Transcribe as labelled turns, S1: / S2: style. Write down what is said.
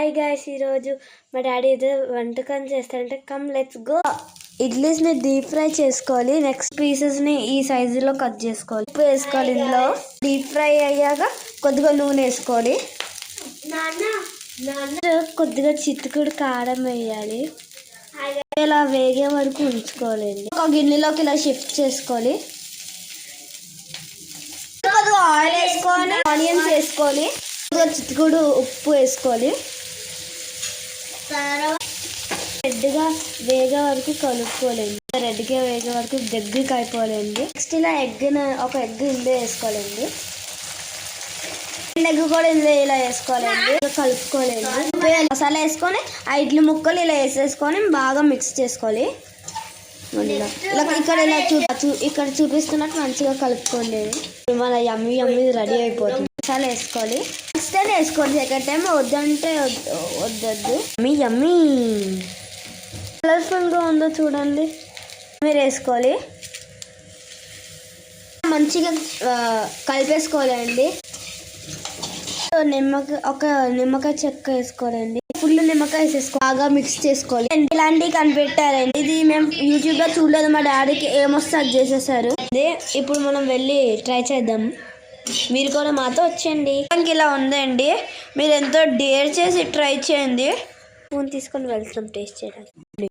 S1: Hi guys, ఈరోజు మా daddy ఏదో వంటకం చేస్తారంటే కమ్ లెట్స్ గో. ఇడ్లీస్ని డీప్ ఫ్రై చేసుకోవాలి. నెక్స్ట్ పీసెస్ని ఈ సైజులో కట్ చేసుకోవాలి. ఉప్పు వేసుకోవాలి. ఇందులో డీప్ ఫ్రై అయ్యాక కొద్దిగా నూనె వేసుకోవాలి. కొద్దిగా చిట్టుకుడు కారం వేయాలి. ఇలా వేగే వరకు ఉంచుకోవాలండి. ఒక గిన్నెలోకి ఇలా షిఫ్ట్ చేసుకోవాలి. కొద్దిగా ఆయిల్ వేసుకొని ఆనియన్స్ వేసుకోవాలి. చిట్టుకుడు ఉప్పు వేసుకోవాలి. రెడ్గా వేగే వరకు కలుపుకోవాలండి. రెడ్గా వేగే వరకు దగ్గరికి అయిపోవాలండి. నెక్స్ట్ ఇలా ఒక ఎగ్ ఇందులో వేసుకోవాలండి. ఎగ్ కూడా ఇందులో ఇలా వేసుకోవాలండి. కలుపుకోవాలండి. మసాలా వేసుకొని ఆ ఇడ్లీ ముక్కలు ఇలా వేసేసుకొని బాగా మిక్స్ చేసుకోవాలి. ఇలా ఇక్కడ ఇలా ఇక్కడ చూపిస్తున్నట్టు మంచిగా కలుపుకోండి. మన యమ్మీ రెడీ అయిపోతుంది. మసాలా వేసుకోవాలి. నెక్స్ట్ టైం వేసుకోండి. సెకండ్ టైం వద్దంటే వద్దొద్దు. యమ్మీ కలర్ఫుల్గా ఉందో చూడండి. మీరు వేసుకోవాలి. మంచిగా కలిపేసుకోవాలండి. ఒక నిమ్మకాయ చెక్క వేసుకోవాలండి. ఫుల్ నిమ్మకాయ వేసేసుకో బాగా మిక్స్ చేసుకోవాలి. ఇలాంటివి కనిపెట్టారండి. ఇది మేము యూట్యూబ్లో చూడలేదు. మా డాడీకి ఏమొస్తే అది చేసేసారు. ఇప్పుడు మనం వెళ్ళి ట్రై చేద్దాం. మీరు కూడా మాతో వచ్చేయండి. ఇలా ఉందండి. మీరు ఎంతో డేర్ చేసి ట్రై చేయండి. ఫోన్ తీసుకొని వెళ్తాం టేస్ట్ చేయడానికి.